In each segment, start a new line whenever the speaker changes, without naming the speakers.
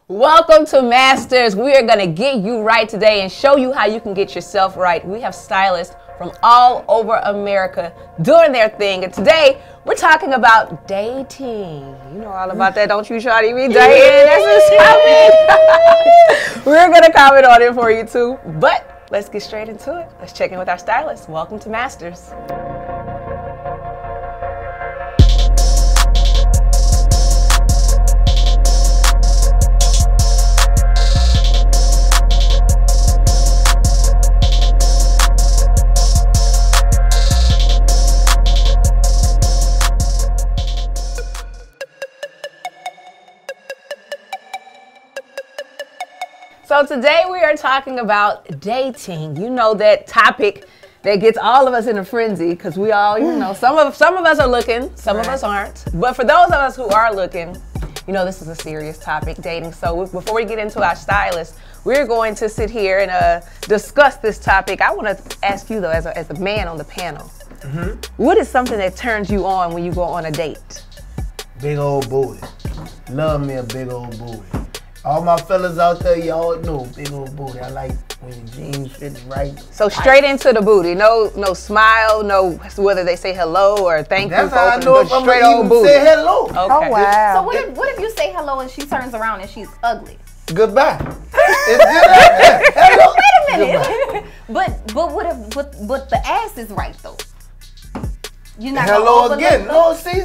Welcome to Masters. We are going to get you right today and show you how you can get yourself right. We have stylists from all over America doing their thing. And today, we're talking about dating. You know all about that, don't you, Shawty? We dating. That's what's happening. We're going to comment on it for you, too. But let's get straight into it. Let's check in with our stylists. Welcome to Masters. So today we are talking about dating. You know, that topic that gets all of us in a frenzy because we all, you know, some of us are looking, some of us aren't. But for those of us who are looking, you know, this is a serious topic, dating. So before we get into our stylist, we're going to sit here and discuss this topic. I want to ask you though, as a man on the panel, what is something that turns you on when you go on a date?
Big old booty. Love me a big old booty. All my fellas out there, y'all know big old booty. I like when your jeans fit right.
So straight into the booty. No smile, no whether they say hello or thank you.
That's how I know if I'm
straight
gonna even say hello.
Okay.
Oh wow.
So what if you say hello and she turns around and she's ugly?
Goodbye. It's just hello.
Wait a minute. but what the ass is right though. You're not
hello again. No, see.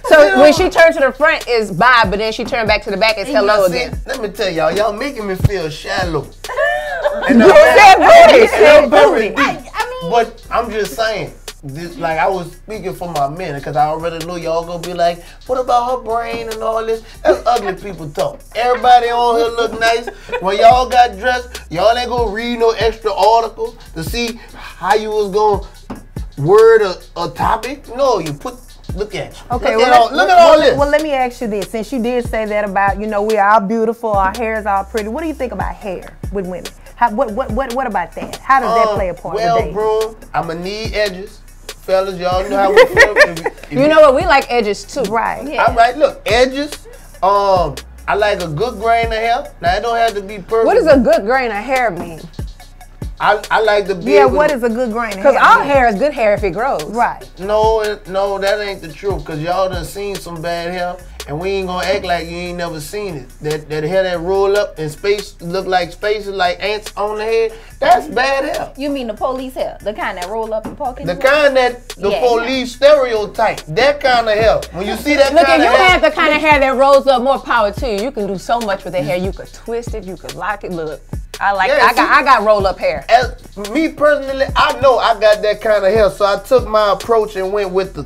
So when she turns to the front is bye, but then she turned back to the back is hello again.
Let me tell y'all making me feel shallow.
And you said booty. Said booty.
I mean,
but I'm just saying. This, like I was speaking for my men because I already know y'all gonna be like, what about her brain and all this? That's ugly people talk. Everybody on here look nice. When y'all got dressed, y'all ain't gonna read no extra articles to see how you was gonna word a topic. No, you look at you.
Okay,
look at all this.
Well, let me ask you this. Since you did say that about, you know, we are all beautiful, our hair is all pretty. What do you think about hair with women? What about that? How does that play a part?
Well, bro, I'ma need edges. Fellas, y'all know how we feel.
You know what? We like edges too.
Right.
Yeah.
All right, look, edges. I like a good grain of hair. Now, it don't have to be perfect.
What does a good grain of hair mean?
I like to be
Yeah, what is a good grain of hair?
Because all hair is good hair if it grows.
Right.
No, that ain't the truth. Because y'all done seen some bad hair. And we ain't gonna act like you ain't never seen it. That hair that roll up in space, look like spaces like ants on the head, that's bad hair.
you mean the police hair, the kind that roll up and poke in
The kind that the police stereotype, that kind of hair. When you see that
Look,
kind
if
of
you
hair,
have the kind of hair that rolls up, more power to you. You can do so much with that hair. You could twist it, you could lock it. Look, I like it. I got roll up hair.
As me personally, I know I got that kind of hair, so I took my approach and went with the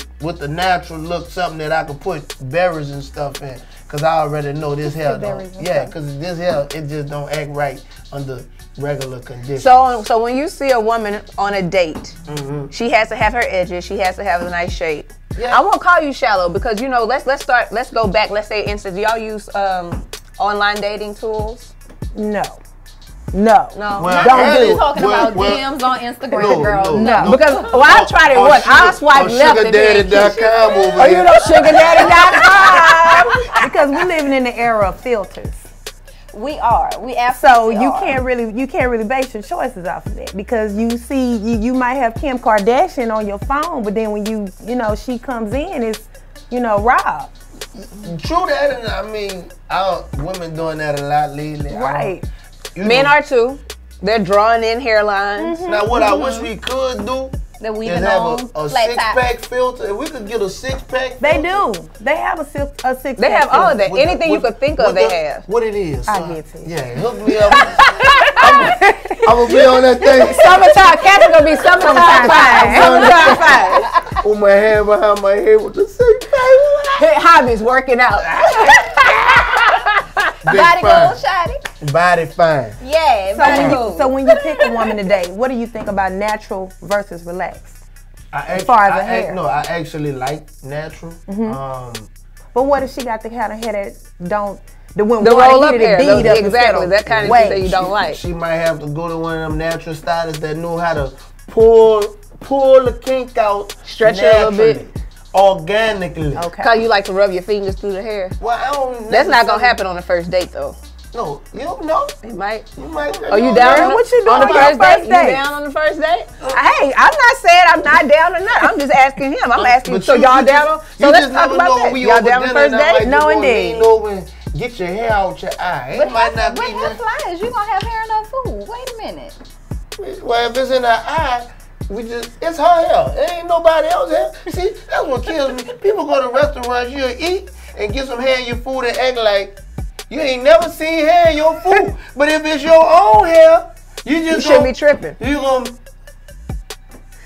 natural look, something that I could put berries and stuff in. Cause I already know this hair don't. Yeah, cause this hair it just don't act right under regular conditions.
So when you see a woman on a date, she has to have her edges. She has to have a nice shape. Yeah. I won't call you shallow because you know. Let's go back. Let's say instance. Do y'all use online dating tools?
No.
Well,
don't do it.
Talking about DMs on Instagram, girl.
No.
Because I tried it once. I swipe left and then
SugarDaddy.com over
Oh,
here.
you know SugarDaddy.com.
Because we're living in the era of filters.
We are. We
So
absolutely
you
are.
can't really base your choices off of that because you see you might have Kim Kardashian on your phone, but then when you know she comes in, it's Rob.
True that, and I mean, women doing that a lot lately.
Right.
Men are too. They're drawing in hairlines.
Now, what I wish we could do
that we
is have a six-pack filter. If we could get a six-pack
They
filter.
do. They have a six-pack
They have all of that.
What
Anything you could think of, they have.
What it is.
I get it.
Yeah, hook me up. I'm going to be on that thing.
Summertime. Cats are going to be summertime fine. Summertime fine.
Put my hand behind my head with the six-pack.
Hobbies, working out.
Body goes shiny.
Body fine.
Yeah, body goes.
So when you pick a woman today, what do you think about natural versus relaxed?
As
far as the hair.
No, I actually like natural.
But what if she got the kind of hair that don't the roll
up hair, exactly. That kind of thing that you don't like.
She might have to go to one of them natural stylists that know how to pull the kink out,
stretch it a little bit.
Organically.
Okay. Cause you like to rub your fingers through the hair.
Well, I don't.
That's not gonna happen on the first date though.
No, you don't know.
He might.
You might.
Are you down?
What you doing
on the first date? You
date?
down on the first date?
Hey, I'm not saying I'm not down or not. I'm just asking him. I'm asking.
But
So
you-
y'all
you
down
just-
on?
you
So let's
just
talk
never
about
know
that.
we
Y'all
over
down on the
dinner
first
and I might
date?
just
No,
wanna
indeed.
lean over and get your hair out your eye. It might not be
But hair flyers, you gonna have hair in her food. Wait a minute.
Well, if it's in her eye, it's her hair. It ain't nobody else hair. See, that's what kills me. People go to restaurants, you'll eat and get some hair in your food and act like you ain't never seen hair in your food. But if it's your own hair, you
should be tripping.
You gonna,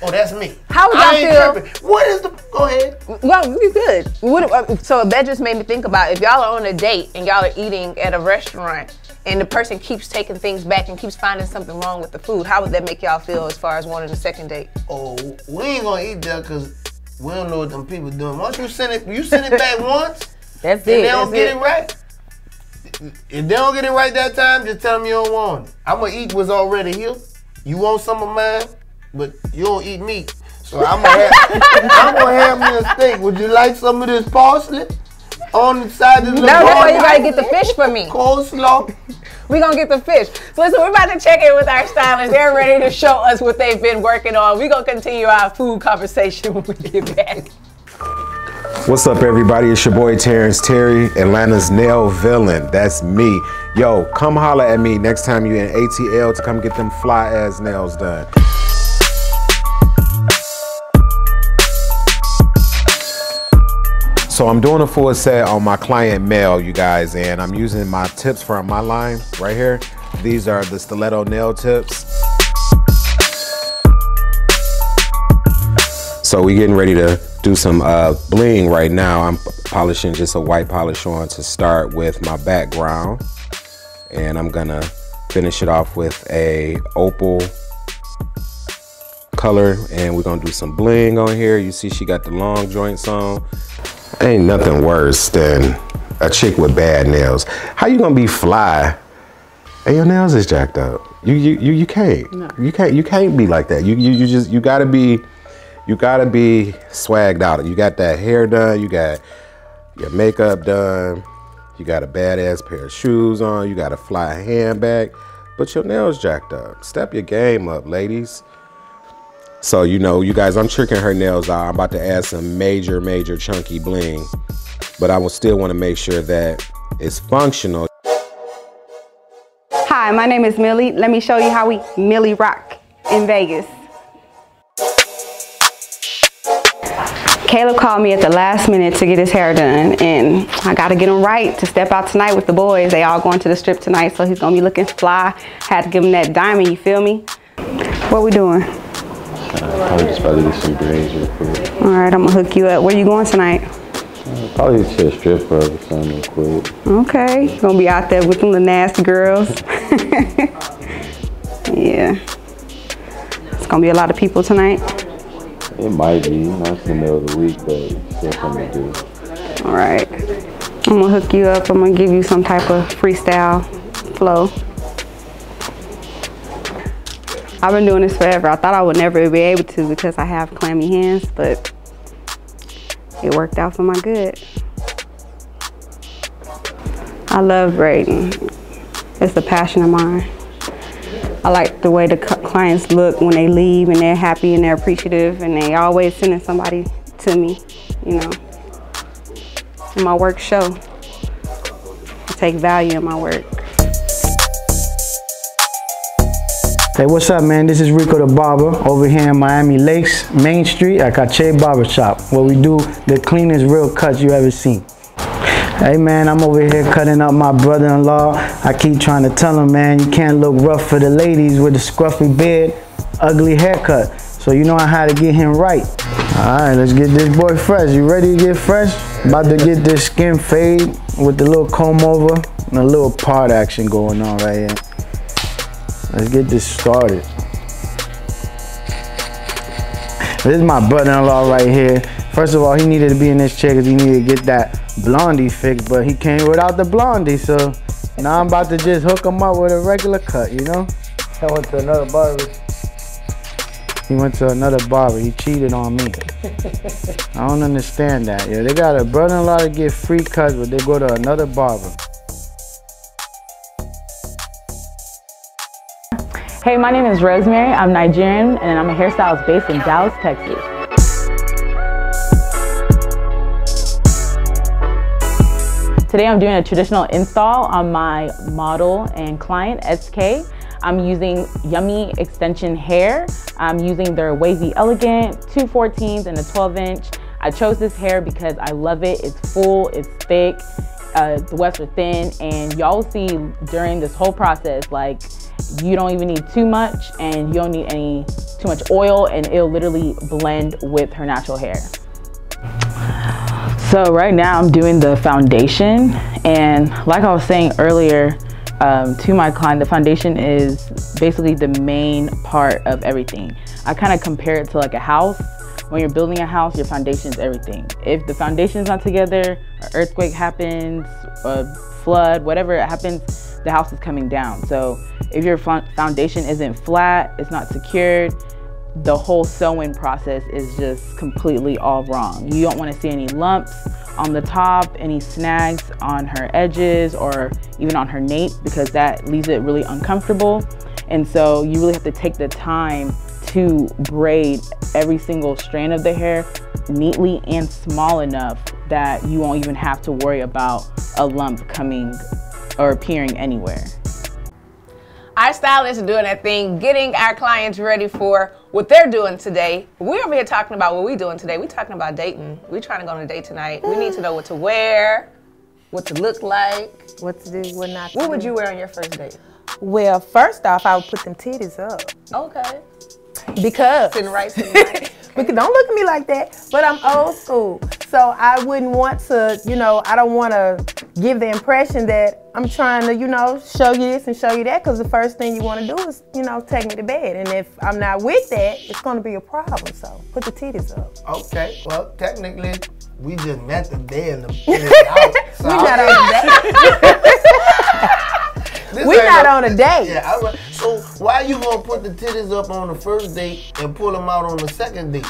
oh, that's me.
How would
I
y'all
ain't
feel?
tripping. What is the, go ahead.
Well, you good. So that just made me think about if y'all are on a date and y'all are eating at a restaurant and the person keeps taking things back and keeps finding something wrong with the food, how would that make y'all feel as far as wanting a second date?
Oh, we ain't gonna eat that because we don't know what them people doing. Once you send it back once,
That's
and they
it.
don't get it right. If they don't get it right that time, just tell them you don't want it. I'm gonna eat what's already here. You want some of mine, but you don't eat meat. So I'm gonna have me a steak. Would you like some of this parsley on the side of the
No, that's why you gotta get the fish for me.
coleslaw?
We gonna get the fish. So listen, we're about to check in with our stylists. They're ready to show us what they've been working on. We're gonna continue our food conversation when we get back.
What's up, everybody? It's your boy Terrance Terry, Atlanta's nail villain. That's me. Yo, come holler at me next time you're in ATL to come get them fly ass nails done. So I'm doing a full set on my client Mel, you guys, and I'm using my tips from my line right here. These are the stiletto nail tips. So we getting ready to do some bling right now. I'm polishing just a white polish on to start with my background. And I'm gonna finish it off with a opal color, and we're gonna do some bling on here. You see she got the long joints on. Ain't nothing worse than a chick with bad nails. How you gonna be fly and your nails is jacked up? You can't. No. You can't be like that. You gotta be swagged out. You got that hair done, you got your makeup done, you got a badass pair of shoes on, you got a fly handbag, but your nails jacked up. Step your game up, ladies. So, you know, you guys, I'm tricking her nails out. I'm about to add some major chunky bling, but I will still want to make sure that it's functional.
Hi, my name is Millie. Let me show you how we Millie rock in Vegas. Caleb called me at the last minute to get his hair done, and I gotta get him right to step out tonight with the boys. They all going to the strip tonight, so he's gonna be looking fly. Had to give him that diamond, you feel me? What we doing?
Probably just about to get some braids real quick.
All right, I'm gonna hook you up. Where you going tonight?
Probably to a strip club or something real quick.
Okay, gonna be out there with them little nasty girls. Yeah. It's gonna be a lot of people tonight.
It might be, you know, it's in the middle of the week, but it's still something to do.
All right, I'm gonna hook you up. I'm gonna give you some type of freestyle flow. I've been doing this forever. I thought I would never be able to because I have clammy hands, but it worked out for my good. I love braiding. It's a passion of mine. I like the way the clients look when they leave and they're happy and they're appreciative and they always sending somebody to me, you know. And my work show. I take value in my work.
Hey, what's up, man? This is Rico Tha Barber over here in Miami Lakes, Main Street at Cache Barber Shop, where we do the cleanest real cuts you ever seen. Hey, man, I'm over here cutting up my brother-in-law. I keep trying to tell him, man, you can't look rough for the ladies with a scruffy beard, ugly haircut. So you know how to get him right. All right, let's get this boy fresh. You ready to get fresh? About to get this skin fade with the little comb over and a little part action going on right here. Let's get this started. This is my brother-in-law right here. First of all, he needed to be in this chair because he needed to get that blondie fixed, but he came without the blondie, so now I'm about to just hook him up with a regular cut, you know? I went to another barber. He went to another barber. He cheated on me. I don't understand that. Yeah, they got a brother-in-law to get free cuts, but they go to another barber.
Hey, my name is Rosemary. I'm Nigerian and I'm a hairstylist based in Dallas, Texas. Today I'm doing a traditional install on my model and client, SK. I'm using Yummy Extension Hair. I'm using their Wavy Elegant, 2 14s and a 12-inch. I chose this hair because I love it. It's full, it's thick, the wefts are thin, and y'all will see during this whole process, like, you don't even need too much and you don't need too much oil, and it'll literally blend with her natural hair. So right now I'm doing the foundation, and like I was saying earlier to my client, the foundation is basically the main part of everything. I kind of compare it to like a house. When you're building a house, your foundation is everything. If the foundation is not together, an earthquake happens, a flood, whatever happens, the house is coming down. So if your foundation isn't flat, it's not secured, the whole sewing process is just completely all wrong. You don't want to see any lumps on the top, any snags on her edges, or even on her nape, because that leaves it really uncomfortable. And so you really have to take the time to braid every single strand of the hair neatly and small enough that you won't even have to worry about a lump coming or appearing anywhere.
Our stylists are doing that thing, getting our clients ready for what they're doing today. We're over here talking about what we're doing today. We're talking about dating. We're trying to go on a date tonight. We need to know what to wear, what to look like.
What to do, what not to do.
What would you wear on your first date?
Well, first off, I would put them titties up.
Okay.
Because.
Sitting right, sitting right.
Because don't look at me like that, but I'm old school. So I wouldn't want to, you know, I don't want to give the impression that I'm trying to, you know, show you this and show you that, because the first thing you want to do is, you know, take me to bed. And if I'm not with that, it's going to be a problem. So put the titties up.
Okay, well, technically, we just met the day and the out. So
We're not on a date. We're not on a date.
Yeah, so why you gonna put the titties up on the first date and pull them out on the second date?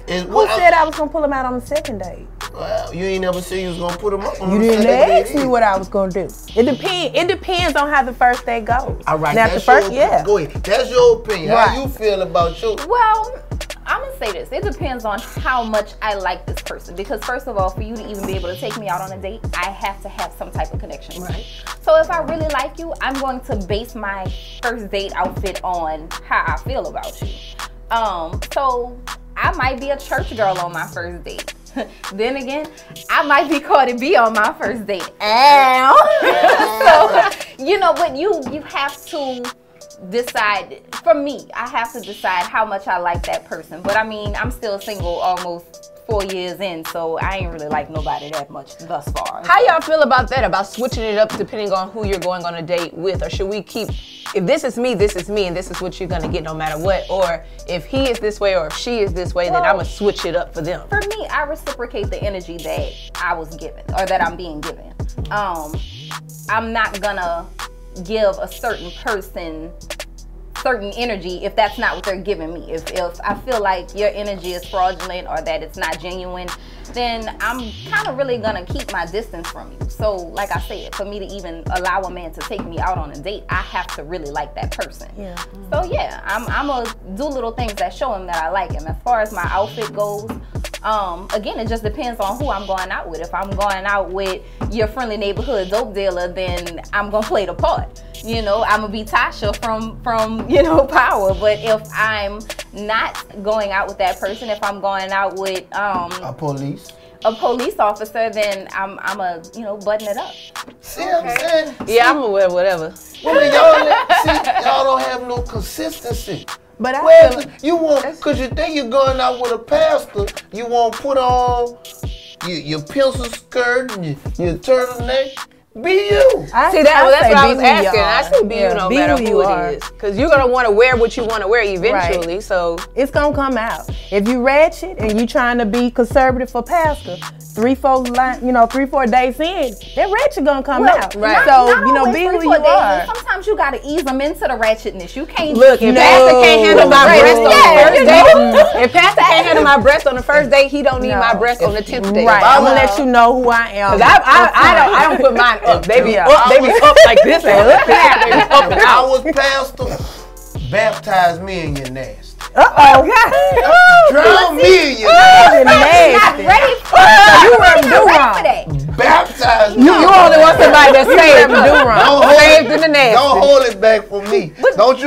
Who said I was gonna pull them out on the second date?
Well, you ain't never said you was gonna put them up on
you
the second date.
You didn't ask me what I was gonna do. It depends on how the first date goes.
All right,
now
that's
the first,
Go ahead. That's your opinion.
Right.
How you feel about you?
Well, I'm gonna say this. It depends on how much I like this person. Because first of all, for you to even be able to take me out on a date, I have to have some type of connection. Right. So if I really like you, I'm going to base my first date outfit on how I feel about you. So I might be a church girl on my first date. Then again, I might be Cardi B on my first date. So, you know, but you have to decide. For me, I have to decide how much I like that person. But I mean, I'm still single almost 4 years in, so I ain't really like nobody that much thus far.
How y'all feel about that, about switching it up depending on who you're going on a date with? Or should we keep, if this is me, and this is what you're gonna get no matter what? Or if he is this way or if she is this way, then I'm gonna switch it up for them?
For me, I reciprocate the energy that I was given, or that I'm being given. I'm not gonna give a certain person certain energy if that's not what they're giving me. If I feel like your energy is fraudulent or that it's not genuine, then I'm kind of really gonna keep my distance from you. So like I said, for me to even allow a man to take me out on a date, I have to really like that person. Yeah. So yeah, I'm gonna do little things that show him that I like him. As far as my outfit goes, again, it just depends on who I'm going out with. If I'm going out with your friendly neighborhood dope dealer, then I'm gonna play the part. You know, I'm gonna be Tasha from you know, Power. But if I'm not going out with that person, if I'm going out with a police officer, then I'm a, you know, button it up.
See what I'm saying?
Yeah, I'm gonna wear whatever.
Women, y'all don't have no consistency.
But
you want, because you think you're going out with a pastor, you want to put on your pencil skirt and your turtleneck. Be you.
That's what I was asking. I say be you no matter who it is. Because you're going to want to wear what you want to wear eventually. Right. So
it's going to come out. If you ratchet and you trying to be conservative for pastor, 3-4 days in, that ratchet gonna come out. Right. So you know, be who you are.
Sometimes you gotta ease them into the ratchetness. You can't
look. If pastor can't handle my breast on the first date, if pastor can't handle my breast on the first date, he don't need my breast on the 10th date.
Right. I'm gonna let you know who I am.
Cause I don't put mine up. They be up like this. They be up and out.
I was pastor. baptize me in your nasty.
Uh-oh.
Drown me in your
You're
nasty.
nasty.
Ready for
You
ready
do wrong.
for that.
Baptize me.
You only want somebody that's saved and do wrong.
Don't hold
Saved
it-
in the nasty.
Don't hold it back from me. Don't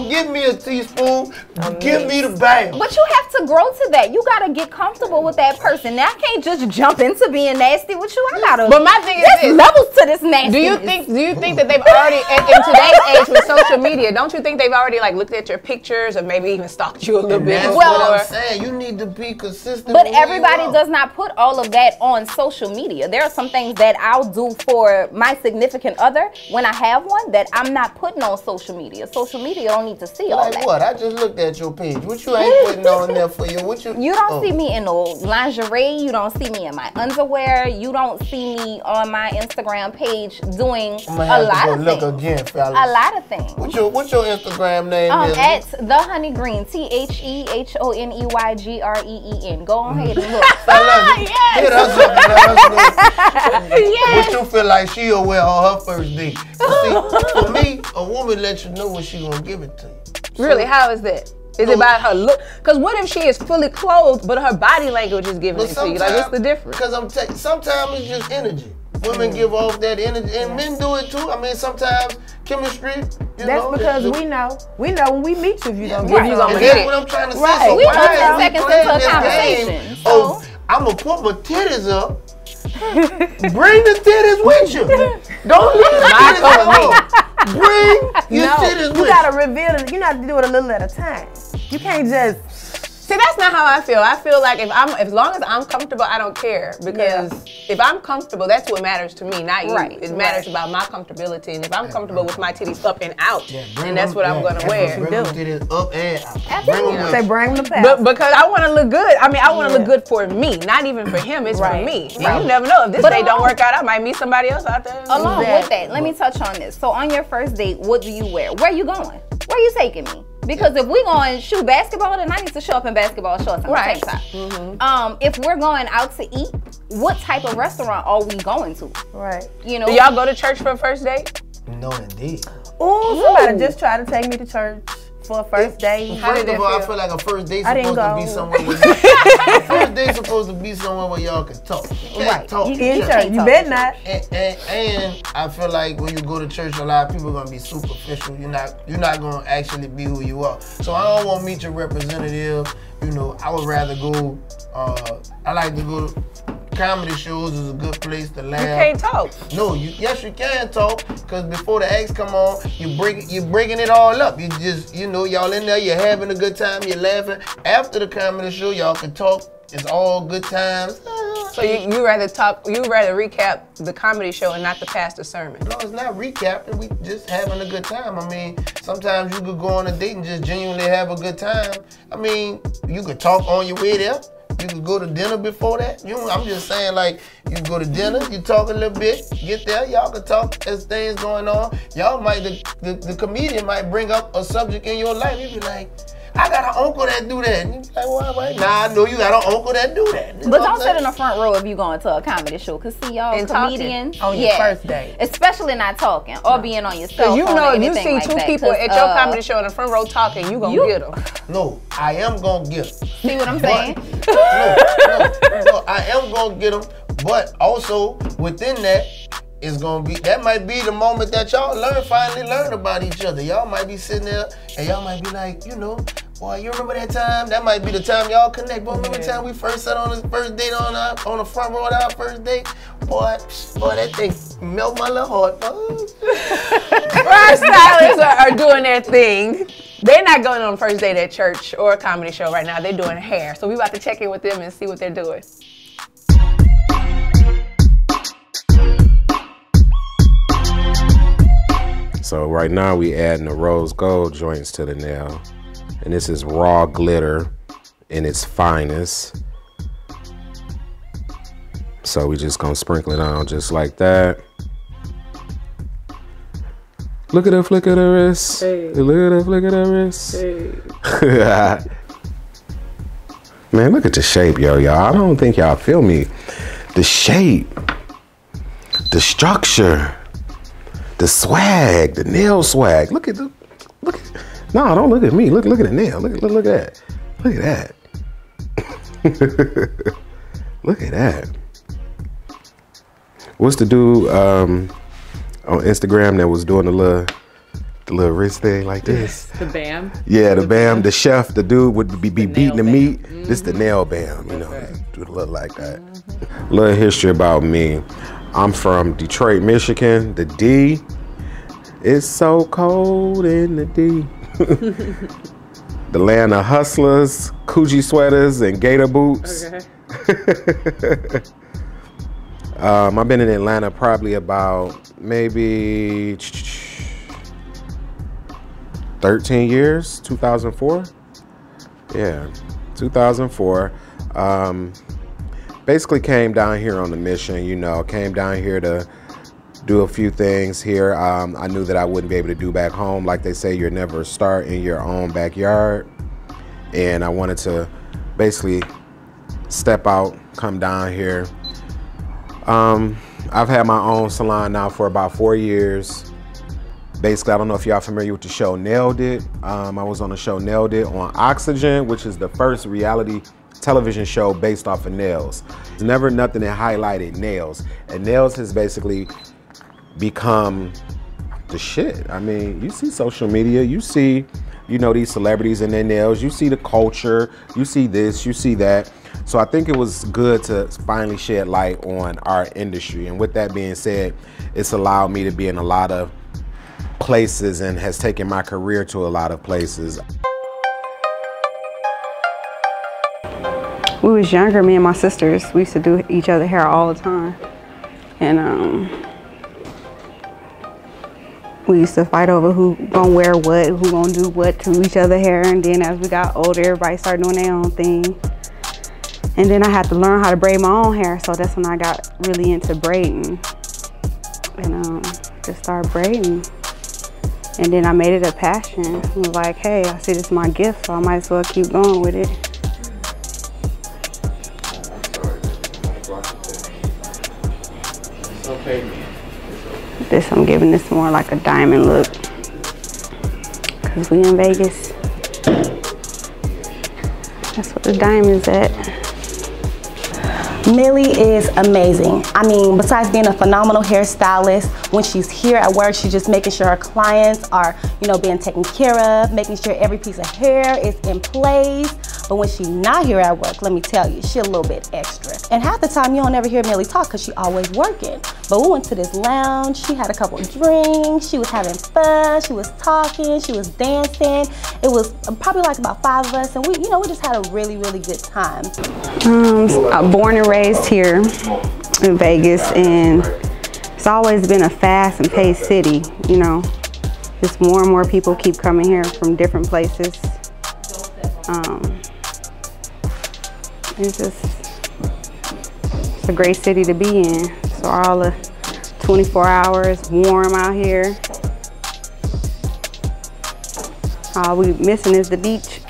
give me a teaspoon. Give me the bag.
But you have to grow to that. You gotta get comfortable with that person. Now I can't just jump into being nasty with you. I gotta.
But my thing is
there's
this.
levels to this nasty.
Do you think that they've already in today's age with social media? Don't you think they've already like looked at your pictures or maybe even stalked you a little bit?
That's
Well,
what I'm saying. You need to be consistent.
But
with who you
everybody
are.
does not put all of that on social media. There are some things that I'll do for my significant other when I have one that I'm not putting on social media. Social media don't need to see all
Like
that.
what? I just looked at your page. What you ain't putting on there for you? What you?
You don't see me in no lingerie. You don't see me in my underwear. You don't see me on my Instagram page doing
I'm
a
gonna have
lot
to go
of
look
things.
again, fellas.
A lot of things.
What's your Instagram name? is?
At the Honey Green, TheHoneyGreen. Go on ahead and look.
Fellas,
Yes.
hit us up and let us know what you feel like she'll wear on her first date. See, for me, a woman lets you know when she gonna give it to you.
Really? How is that? Is it about her look? Because what if she is fully clothed, but her body language is giving it to you? Like, what's the difference?
Because sometimes it's just energy. Women give off that energy, and men do it too. I mean, sometimes chemistry.
That's because we know when we meet you if you don't
Right.
give you
Right.
And
gonna
that's
get
what I'm trying to say.
Right.
So
We
why
put 10
are we
seconds
playing
into a
this
conversation,
game?
so-
Oh, I'm gonna put my titties up. Bring the titties with you. Don't leave the titties at home. Bring your titties with
you gotta reveal it. You have to do it a little at a time. You can't just.
See, that's not how I feel. I feel like as long as I'm comfortable, I don't care. Because if I'm comfortable, that's what matters to me, not you.
Right,
It matters about my comfortability. And if I'm comfortable with my titties up and out, then that's what I'm gonna wear.
Bring them titties up and out.
Absolutely.
Bring them
They
with
bring them the past.
But because I want to look good. I mean, I want to look good for me, not even for him. It's for me. And you never know. If this
But
date don't
along-
work out, I might meet somebody else out there.
Along with that, let me touch on this. So on your first date, what do you wear? Where you going? Where you taking me? Because if we going to shoot basketball, then I need to show up in basketball shorts and a tank top. If we're going out to eat, what type of restaurant are we going to?
Right.
You know,
Do y'all go to church for a first date?
No, indeed.
Ooh, somebody just tried to take me to church for a first date.
First of all, I feel like a first date
I didn't
supposed to be
go.
somewhere where a first date supposed to be somewhere where y'all can talk. You can't
Right.
talk.
You
in
in
church.
church. You better not.
And I feel like when you go to church, a lot of people are gonna be superficial. You're not gonna actually be who you are. So I don't want to meet your representative. You know, I would rather go. I like to go. Comedy shows is a good place to laugh.
You can't talk.
No, yes you can talk, because before the acts come on, you're breaking it all up. You just, y'all in there, you're having a good time, you're laughing. After the comedy show, y'all can talk. It's all good times.
So you rather recap the comedy show and not the pastor's sermon?
No, it's not recapping. We just having a good time. I mean, sometimes you could go on a date and just genuinely have a good time. I mean, you could talk on your way there. You could go to dinner before that. I'm just saying, like, you go to dinner, you talk a little bit, get there, y'all can talk as things going on. Y'all might, the comedian might bring up a subject in your life. You be like, I got an uncle that do that. And you be like, well, nah, I know you got an uncle that do that.
but don't sit in the front row if you going to a comedy show. Cause see y'all
And
comedians
on your first date.
especially not talking or being on your cell
Because
phone or
if you
anything
see
like
two
that,
people
'cause,
at your comedy show in the front row talking, you gonna get them.
No, I am gonna get them.
See what I'm saying?
No, I am gonna get them. But also within that, it's gonna be, that might be the moment that y'all finally learn about each other. Y'all might be sitting there and y'all might be like, boy, you remember that time? That might be the time y'all connect. Boy, remember the time we first sat on the first date on the front row of our first date? Boy, that thing melt my little heart.
Hair stylists are doing their thing. They're not going on the first date at church or a comedy show right now. They're doing hair. So we about to check in with them and see what they're doing.
So right now we adding the rose gold joints to the nail. And this is raw glitter in its finest. So we just gonna sprinkle it on just like that. Look at the flick of the wrist. Hey. Look at the flick of the wrist. Hey. Man, look at the shape, y'all. I don't think y'all feel me. The shape, the structure, the swag, the nail swag. Look at No, don't look at me. Look at the nail. Look at that. Look at that. Look at that. What's the dude on Instagram that was doing the little wrist thing like this?
The BAM?
Yeah, the BAM. The chef, the dude would be beating the meat. This the nail BAM, you know, do it look like that. Little history about me. I'm from Detroit, Michigan. The D. It's so cold in the D. The land of hustlers, Coogi sweaters, and gator boots.
Okay.
I've been in Atlanta probably about maybe 13 years, 2004. Yeah, 2004. Basically came down here on the mission, you know, came down here to do a few things here. I knew that I wouldn't be able to do back home. Like they say, you're never a star in your own backyard. And I wanted to basically step out, come down here. I've had my own salon now for about 4 years. Basically, I don't know if y'all familiar with the show Nailed It. I was on the show Nailed It on Oxygen, which is the first reality television show based off of nails. There's never nothing that highlighted nails. And nails has basically become the shit. I mean, you see social media, you see, you know, these celebrities and their nails, you see the culture, you see this, you see that. So I think it was good to finally shed light on our industry. And with that being said, it's allowed me to be in a lot of places and has taken my career to a lot of places.
We was younger, me and my sisters, we used to do each other hair all the time. And we used to fight over who gonna wear what, who gonna do what to each other hair. And then as we got older, everybody started doing their own thing. And then I had to learn how to braid my own hair, so that's when I got really into braiding. And just started braiding. And then I made it a passion. I was like, hey, I see this is my gift, so I might as well keep going with it. This, I'm giving this more like a diamond look. Cause we in Vegas. That's what the diamond's at.
Millie is amazing. I mean, besides being a phenomenal hairstylist, when she's here at work, she's just making sure her clients are, you know, being taken care of, making sure every piece of hair is in place. But when she's not here at work, let me tell you, she's a little bit extra. And half the time you don't ever hear Millie talk because she's always working. But we went to this lounge, she had a couple of drinks, she was having fun, she was talking, she was dancing. It was probably like about 5 of us, and we just had a really, really good time.
I'm born and raised here in Vegas, and it's always been a fast and paced city, you know. Just more and more people keep coming here from different places. It's a great city to be in. So all the 24 hours, warm out here. All we missing is the beach.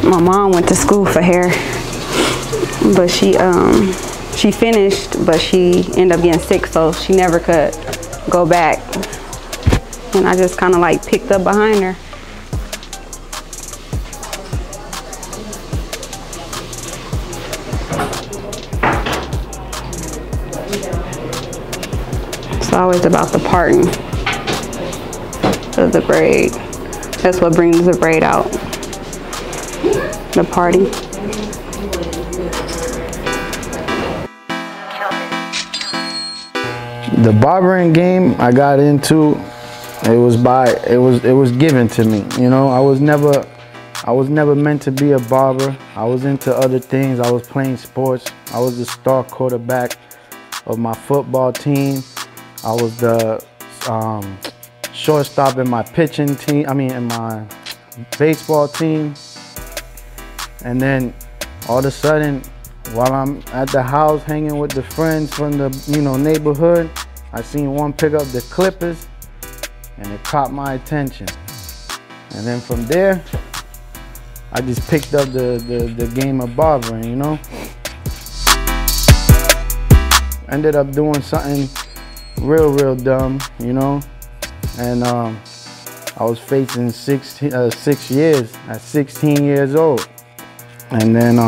My mom went to school for hair, but she finished, but she ended up getting sick, so she never could go back. And I just kind of like picked up behind her. It's always about the parting of the braid. That's what brings the braid out. The party.
The barbering game I got into, it was given to me. You know, I was never meant to be a barber. I was into other things. I was playing sports. I was the star quarterback of my football team. I was the shortstop in my pitching team. I mean, in my baseball team. And then all of a sudden, while I'm at the house hanging with the friends from the neighborhood, I seen one pick up the clippers, and it caught my attention. And then from there, I just picked up the game of barbering, you know. Ended up doing something real dumb, you know. and I was facing 6 years at 16 years old. And then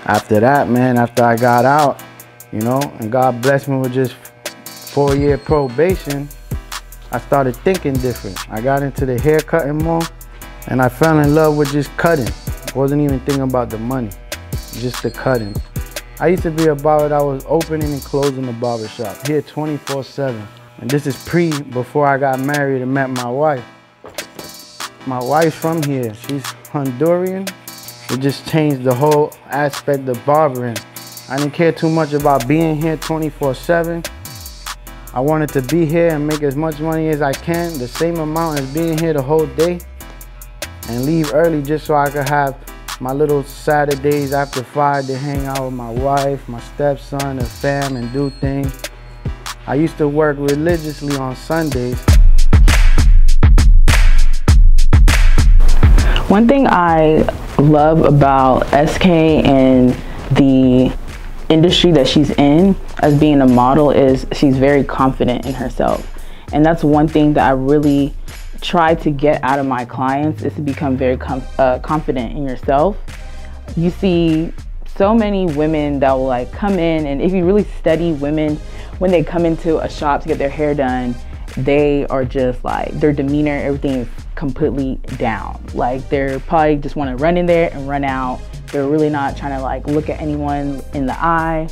after that, man, after I got out, you know, and God blessed me with just 4-year probation, I started thinking different. I got into the hair cutting more, and I fell in love with just cutting. Wasn't even thinking about the money, just the cutting. I used to be a barber that was opening and closing the barber shop here 24/7. And this is before I got married and met my wife. My wife's from here. She's Honduran. It just changed the whole aspect of barbering. I didn't care too much about being here 24/7. I wanted to be here and make as much money as I can, the same amount as being here the whole day, and leave early just so I could have my little Saturdays after 5 to hang out with my wife, my stepson, the fam, and do things. I used to work religiously on Sundays.
One thing I love about SK and the industry that she's in as being a model is she's very confident in herself. And that's one thing that I really try to get out of my clients, is to become very confident in yourself. You see so many women that will like come in, and if you really study women, when they come into a shop to get their hair done, they are just like, their demeanor, everything is completely down. Like they're probably just want to run in there and run out. They're really not trying to like look at anyone in the eye.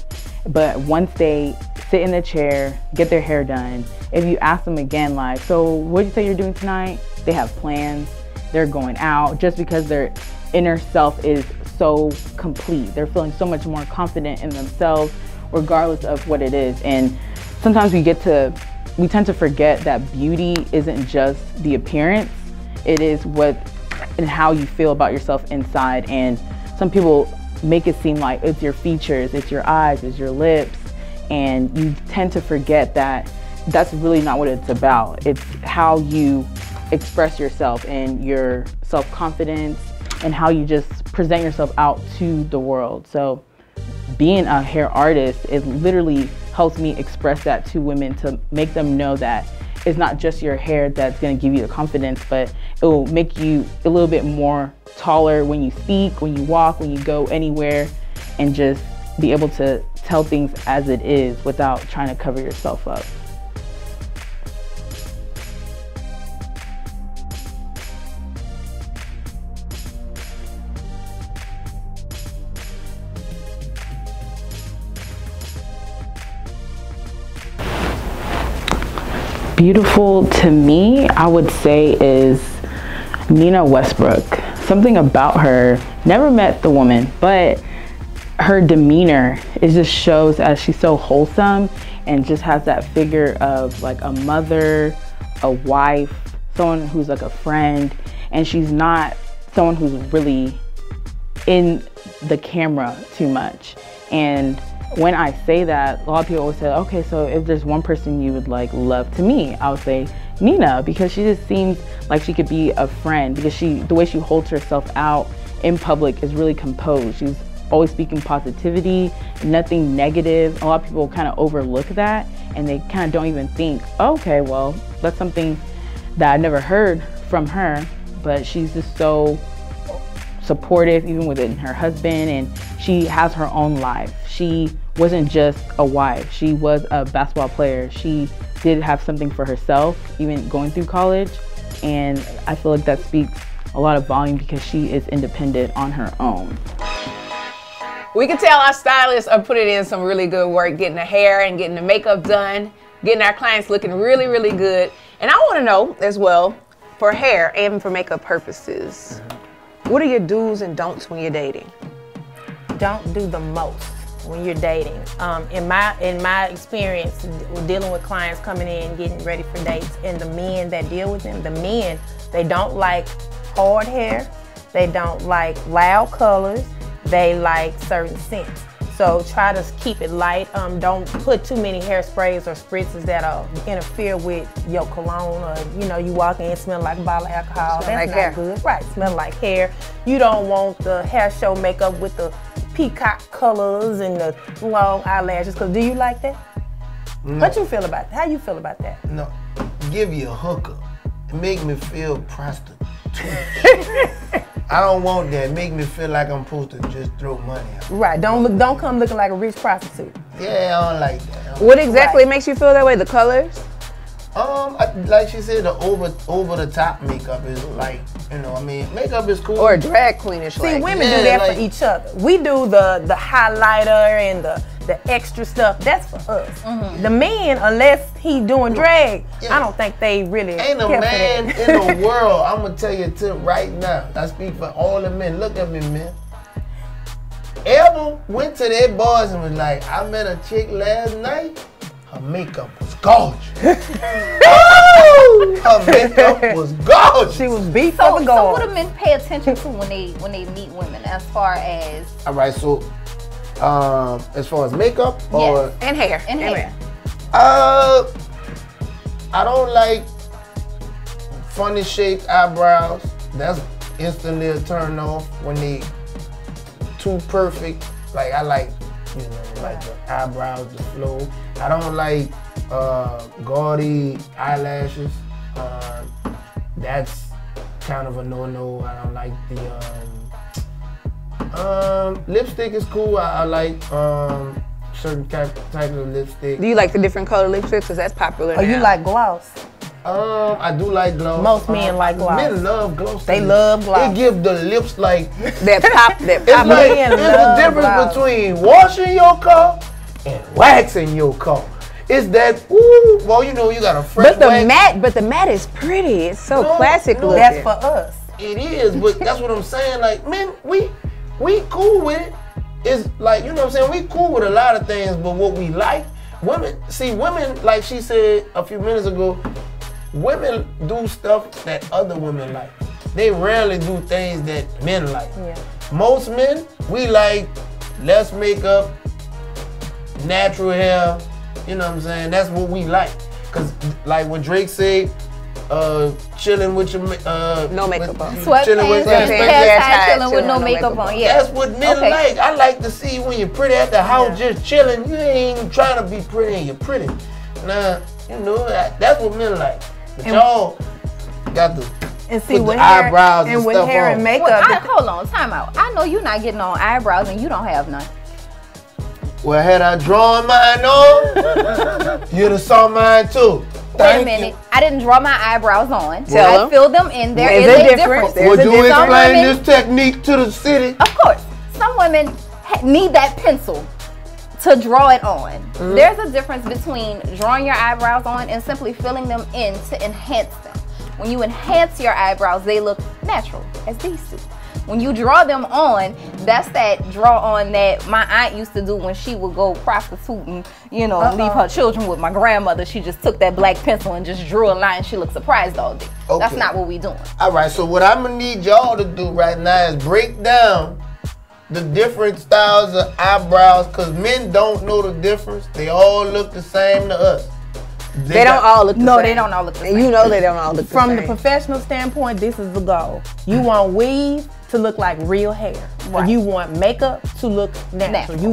But once they sit in the chair, get their hair done, if you ask them again, like, so what did you say you're doing tonight? They have plans, they're going out, just because their inner self is so complete. They're feeling so much more confident in themselves, regardless of what it is. And sometimes we tend to forget that beauty isn't just the appearance, it is what and how you feel about yourself inside. And some people make it seem like it's your features, it's your eyes, it's your lips, and you tend to forget that that's really not what it's about. It's how you express yourself and your self-confidence and how you just present yourself out to the world. So being a hair artist, it literally helps me express that to women, to make them know that it's not just your hair that's gonna give you the confidence, but it will make you a little bit more taller when you speak, when you walk, when you go anywhere, and just be able to tell things as it is without trying to cover yourself up. Beautiful to me, I would say, is Nina Westbrook. Something about her, never met the woman, but her demeanor, it just shows as she's so wholesome and just has that figure of like a mother, a wife, someone who's like a friend, and she's not someone who's really in the camera too much. And when I say that, a lot of people always say, okay, so if there's one person you would like love to meet, I would say Nina, because she just seems like she could be a friend, because the way she holds herself out in public is really composed. She's always speaking positivity, nothing negative. A lot of people kind of overlook that, and they kind of don't even think, oh, okay, well, that's something that I never heard from her, but she's just so supportive, even within her husband, and she has her own life. She wasn't just a wife, she was a basketball player. She did have something for herself, even going through college, and I feel like that speaks a lot of volume because she is independent on her own.
We can tell our stylists are putting in some really good work, getting the hair and getting the makeup done, getting our clients looking really, really good. And I want to know as well, for hair and for makeup purposes, what are your do's and don'ts when you're dating?
Don't do the most when you're dating. In my experience, dealing with clients coming in, getting ready for dates, and the men that deal with them, they don't like hard hair, they don't like loud colors, they like certain scents. So try to keep it light. Don't put too many hairsprays or spritzes that'll interfere with your cologne, or you walk in and smell like a bottle of alcohol.
Smell
That's
like
not
hair.
good. Right, smell like hair. You don't want the hair show makeup with the peacock colors and the long eyelashes, because do you like that?
No.
What you feel about that? How you feel about that?
No. give you a hookup. It make me feel prostitute. I don't want that. It make me feel like I'm supposed to just throw money out.
Right. Don't come looking like a rich prostitute.
Yeah, I don't like that.
What exactly makes you feel that way? The colors?
Like she said, the over the top makeup is like, you know, I mean, makeup is cool.
Or drag queenish.
See, women do that for each other. We do the highlighter and the extra stuff. That's for us.
Mm-hmm.
The men, unless he doing drag, I don't think they really
Ain't a
care
man
for that.
in the world, I'm gonna tell you too right now. I speak for all the men. Look at me, man. Ever went to their bars and was like, I met a chick last night. Her makeup was gorgeous. Her makeup was gorgeous.
She was beat
So
for the gold.
what do men pay attention to when they meet women as far as?
All right, so as far as makeup or
Yes.
And hair.
And hair.
I don't like funny shaped eyebrows. That's instantly a turn off when they too perfect. Like I like, you know, like the eyebrows, the flow. I don't like gaudy eyelashes. That's kind of a no-no. I don't like the lipstick is cool. I like certain type of lipstick.
Do you like the different color lipsticks? Because that's popular now.
Or you like gloss?
I do like gloss.
Most men like gloss.
Men love gloss.
They love gloss.
It gives the lips like
that pop. That
it's
pop.
like
Men
there's a
love
difference
gloss.
between washing your car and waxing your car. It's that ooh, well, you know, you got a fresh
But the
wax.
matte is pretty. It's so
No,
classic
no.
looking.
That's for us.
It is, but that's what I'm saying. Like, men, we cool with it. It's like, you know what I'm saying? We cool with a lot of things, but what we like, women, like she said a few minutes ago, women do stuff that other women like. They rarely do things that men like.
Yeah.
Most men, we like less makeup, natural hair, you know what I'm saying? That's what we like. Cause like when Drake said, chilling with your
No makeup on.
chilling with
Sweatpants,
your
hair tie, chilling with no makeup on. Yeah.
That's what men like. I like to see when you're pretty at the house just chilling. You ain't trying to be pretty and you're pretty. Nah, you know, that's what men like. But y'all got to
And see,
put
with
the
hair,
eyebrows and
with
stuff
hair
on.
and makeup,
Well, hold on, time out. I know you're not getting on eyebrows and you don't have none.
Well, had I drawn mine on, you'd have saw mine too.
Wait a minute. I didn't draw my eyebrows on.
Tell
I filled them in. There
There's
is
a
a
difference.
difference.
Would you
Some
explain
women-
this technique to the city?
Of course. Some women need that pencil to draw it on.
Mm-hmm.
There's a difference between drawing your eyebrows on and simply filling them in to enhance them. When you enhance your eyebrows, they look natural, as these do. When you draw them on, that's that draw on that my aunt used to do when she would go prostituting, you know, leave her children with my grandmother. She just took that black pencil and just drew a line. She looked surprised all day.
Okay.
That's not what we doing.
All right, so what I'm gonna need y'all to do right now is break down the different styles of eyebrows, because men don't know the difference. They all look the same to us.
They don't all look the same.
No, they don't all look the same.
And you know they don't all look the
from
same.
the professional standpoint, this is the goal. You want weave to look like real hair.
Right.
You want makeup to look natural.
Natural.
You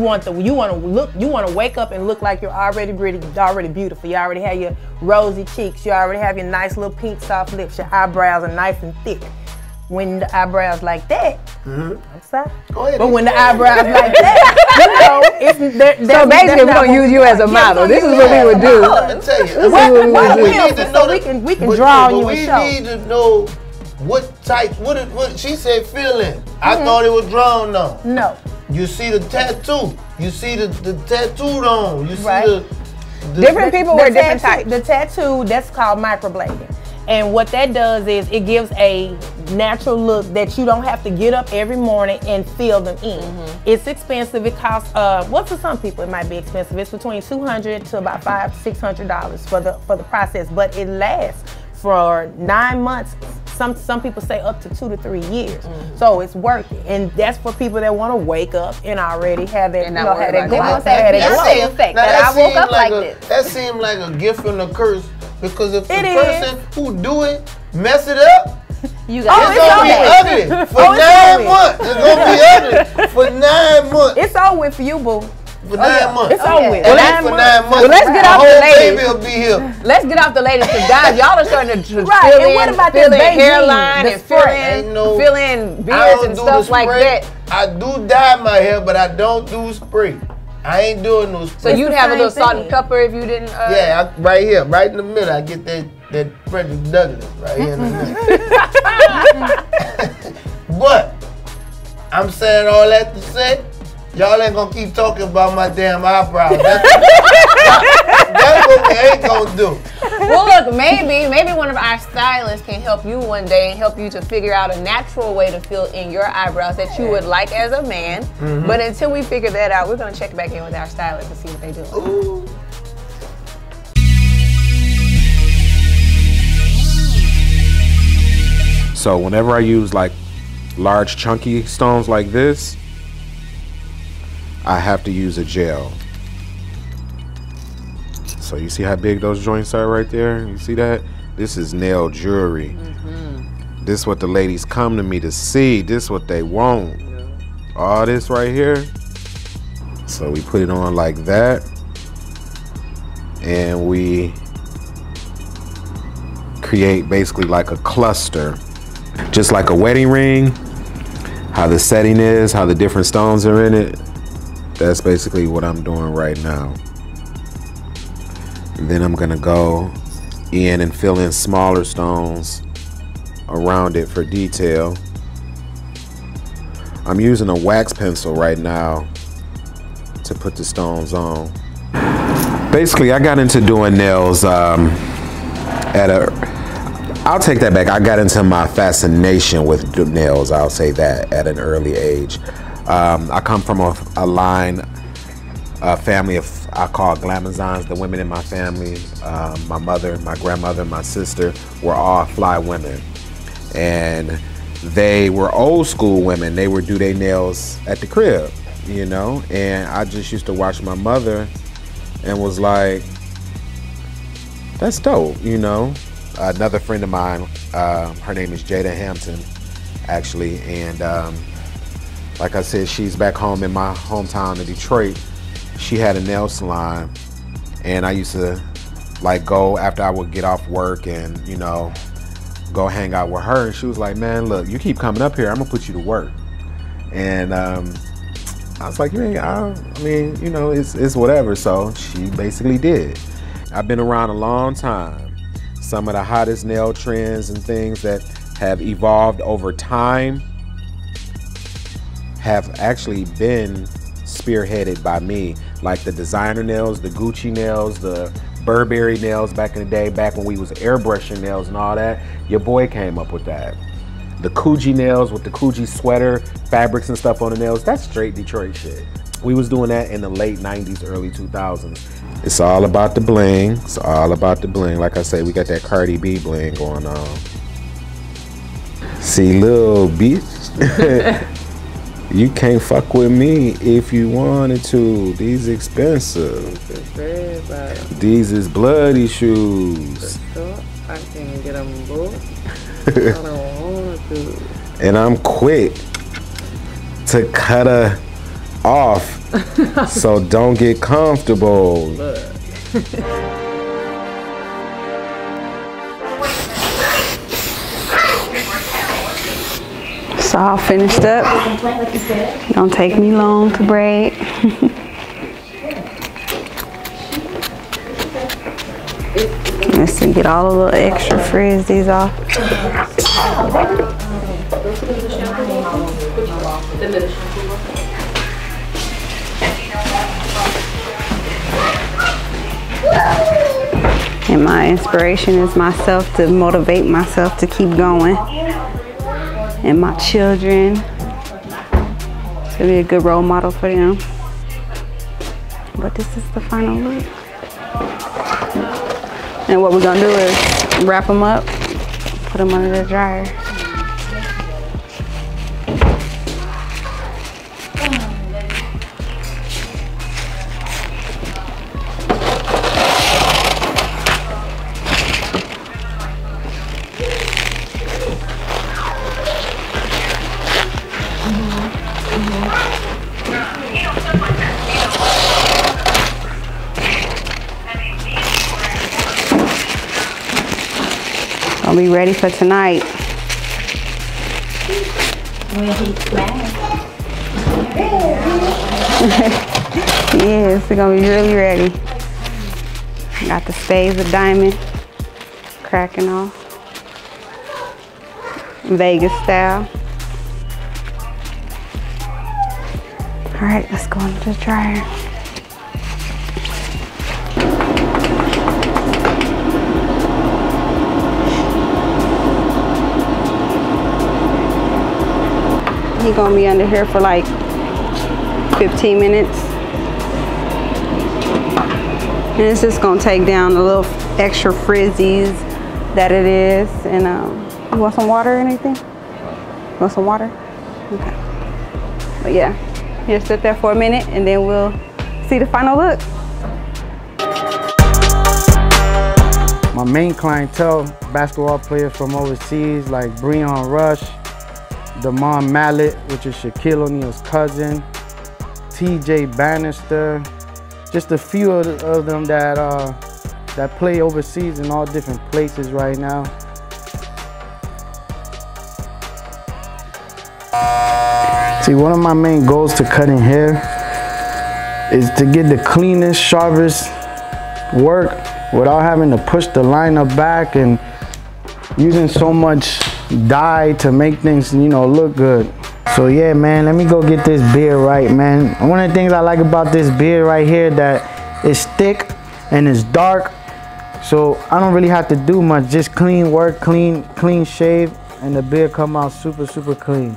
want to wake up and look like you're already pretty, already beautiful. You already have your rosy cheeks. You already have your nice little pink soft lips. Your eyebrows are nice and thick. When the eyebrows like that, I'm sorry.
Go ahead,
But when the eyebrows like that,
So basically, we're gonna use you as a model. This is what we would do.
I'm tell you.
This is what we would do.
need to know
so
the-
we can
but-
draw
but
you
we
and show.
need to know what type. What she said, feeling. I thought it was drawn on.
No.
You see the tattoo. You see the tattooed on. You see
Right.
the
Different people wear different types.
The tattoo, that's called microblading. And what that does is it gives a natural look that you don't have to get up every morning and fill them in. It's expensive. It costs, well, to some people it might be expensive. It's between $200 to about $500 to $600 for the process, but it lasts for 9 months. Some people say up to 2 to 3 years. So it's worth it. And that's for people that want to wake up and already have that,
And
you
not
know,
worry
have that
about
glow.
that.
Have that
That's
glow.
the effect
Now,
that I woke
seemed
up like
a,
this.
That seemed like a gift and a curse, because if the
It is.
person who do it mess it up,
You
it's
got
gonna be
over.
ugly for
Oh, it's
9
over.
months. It's gonna be ugly for 9 months.
It's all with you, boo.
For 9 months.
It's over with.
For 9 months.
Well, let's get off
the
the ladies.
baby will be here.
Let's get off the ladies, because guys, y'all are starting to
Right,
fill
and
in,
what about
fill
this
in
Beijing,
hairline
the
and fill
spray?
in
I
beards
don't
and
do
stuff
the
like
spray.
that.
I do dye my hair, but I don't do spray. I ain't doing no spray.
So you'd have a little
same
salt and
thing.
pepper if you didn't.
Yeah, right here, right in the middle. I get that Frederick Douglass right here in the middle. But I'm saying all that to say, y'all ain't gonna keep talking about my damn eyebrows. That's what we ain't gonna do.
Well, look, maybe one of our stylists can help you one day and help you to figure out a natural way to fill in your eyebrows that you would like as a man.
Mm-hmm.
But until we figure that out, we're gonna check back in with our stylists and see what they do.
Ooh.
So whenever I use like large chunky stones like this, I have to use a gel. So you see how big those joints are right there? You see that? This is nail jewelry. This is what the ladies come to me to see. This is what they want. All this right here. So we put it on like that. And we create basically like a cluster. Just like a wedding ring. How the setting is, how the different stones are in it. That's basically what I'm doing right now. And then I'm gonna go in and fill in smaller stones around it for detail. I'm using a wax pencil right now to put the stones on. Basically, I got into doing nails I'll take that back. I got into my fascination with nails, I'll say that, at an early age. I come from a family of, I call glamazons, the women in my family. My mother, my grandmother, my sister were all fly women. And they were old school women. They would do their nails at the crib, you know? And I just used to watch my mother and was like, that's dope, you know? Another friend of mine, her name is Jada Hampton, actually. And like I said, she's back home in my hometown of Detroit. She had a nail salon, and I used to like go after I would get off work and, you know, go hang out with her. And she was like, man, look, you keep coming up here, I'm gonna put you to work. And I was like, I mean, you know, it's whatever. So she basically did. I've been around a long time. Some of the hottest nail trends and things that have evolved over time have actually been spearheaded by me. Like the designer nails, the Gucci nails, the Burberry nails back in the day, back when we was airbrushing nails and all that. Your boy came up with that. The Coogee nails with the Coogee sweater, fabrics and stuff on the nails, that's straight Detroit shit. We was doing that in the late 90s, early 2000s. It's all about the bling. It's all about the bling. Like I say, we got that Cardi B bling going on. See, little bitch. You can't fuck with me if you wanted to. These expensive. These is bloody shoes.
I can't get them both. I don't want to.
And I'm quick to cut her off. So don't get comfortable.
It's all finished up. Don't take me long to braid. Let's see, get all the little extra frizzies off. And my inspiration is myself, to motivate myself to keep going. And my children, to be a good role model for them. But this is the final look. And what we're gonna do is wrap them up, put them under the dryer. gonna be ready for tonight. Yes, we're gonna be really ready. Got the staves of diamond cracking off. Vegas style. All right, let's go into the dryer. He's gonna be under here for like 15 minutes. And it's just gonna take down the little extra frizzies that it is. And you want some water or anything? You want some water? Okay. But yeah, here, sit there for a minute and then we'll see the final look.
My main clientele, basketball players from overseas like Breon Rush, Damon Mallet, which is Shaquille O'Neal's cousin, TJ Bannister, just a few of them that play overseas in all different places right now. See, one of my main goals to cutting hair is to get the cleanest, sharpest work without having to push the liner back and using so much dye to make things, you know, look good. So yeah, man, let me go get this beard right, man. One of the things I like about this beard right here, that it's thick and it's dark, so I don't really have to do much. Just clean work, clean shave, and the beard come out super, super clean.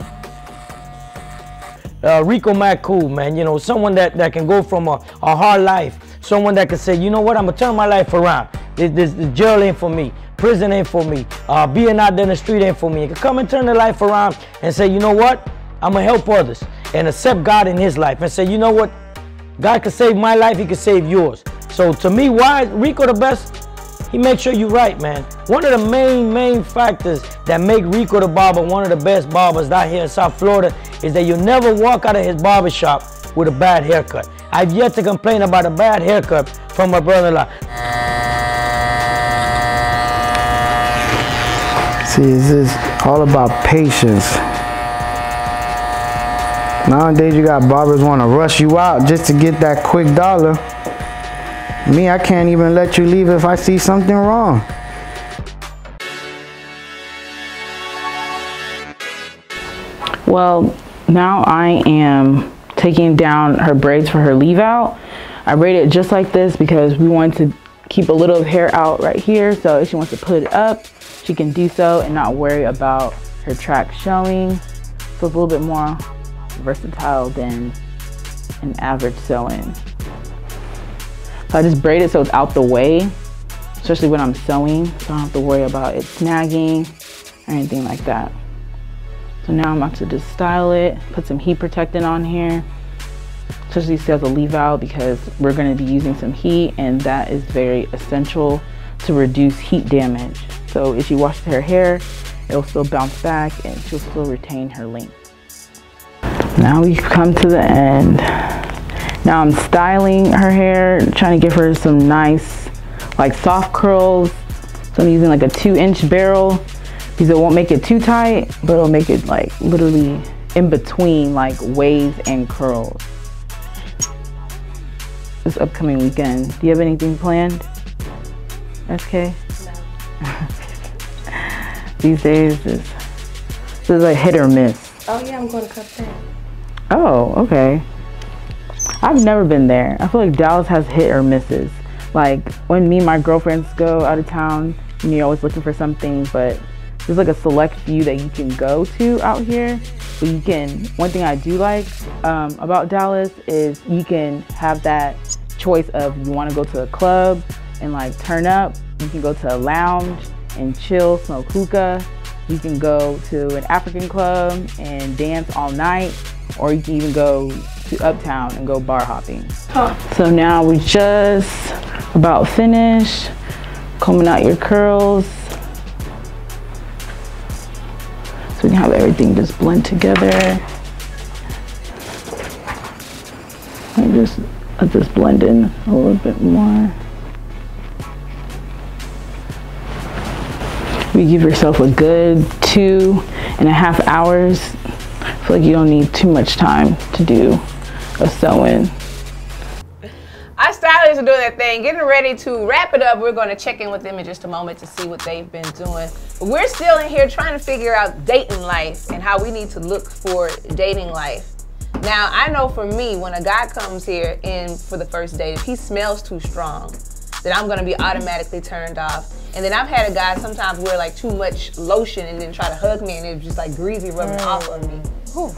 Rico Mac cool, man. You know, someone that can go from a hard life, someone that can say, you know what, I'm gonna turn my life around. This jail ain't for me. Prison ain't for me. Being out there in the street ain't for me. You can come and turn their life around and say, you know what? I'm gonna help others and accept God in his life and say, you know what? God can save my life, he can save yours. So to me, why is Rico the best? He makes sure you're right, man. One of the main factors that make Rico Tha Barber one of the best barbers out here in South Florida is that you'll never walk out of his barber shop with a bad haircut. I've yet to complain about a bad haircut from my brother-in-law.
See, this is all about patience. Nowadays, you got barbers want to rush you out just to get that quick dollar. Me, I can't even let you leave if I see something wrong.
Well, now I am taking down her braids for her leave out. I braided it just like this because we want to keep a little hair out right here. So if she wants to put it up, she can do so and not worry about her track showing. So it's a little bit more versatile than an average sew-in. So I just braid it so it's out the way, especially when I'm sewing, so I don't have to worry about it snagging or anything like that. So now I'm about to just style it, put some heat protectant on here, especially if there's a leave out, because we're going to be using some heat, and that is very essential to reduce heat damage. So if she washes her hair, it'll still bounce back and she'll still retain her length. Now we've come to the end. Now I'm styling her hair, trying to give her some nice, like, soft curls. So I'm using like a 2-inch barrel because it won't make it too tight, but it'll make it like literally in between, like, waves and curls. This upcoming weekend, do you have anything planned, SK? No. These days, this is a hit or miss.
Oh yeah, I'm going to Cup
Oh, okay. I've never been there. I feel like Dallas has hit or misses. Like when me and my girlfriends go out of town, you're always looking for something, but there's like a select few that you can go to out here. But you can, one thing I do like about Dallas is you can have that choice of you want to go to a club and like turn up. You can go to a lounge and chill, smoke hookah. You can go to an African club and dance all night, or you can even go to Uptown and go bar hopping. Huh. So now we just about finished combing out your curls. So we can have everything just blend together. And just let this blend in a little bit more. you give yourself a good 2.5 hours, I feel like you don't need too much time to do a sew-in.
Our stylists are doing their thing, getting ready to wrap it up. We're going to check in with them in just a moment to see what they've been doing. But we're still in here trying to figure out dating life and how we need to look for dating life. Now, I know for me, when a guy comes here in for the first date, if he smells too strong, then I'm going to be automatically turned off. And then I've had a guy sometimes wear like too much lotion and then try to hug me and it's just like greasy rubbing off of me.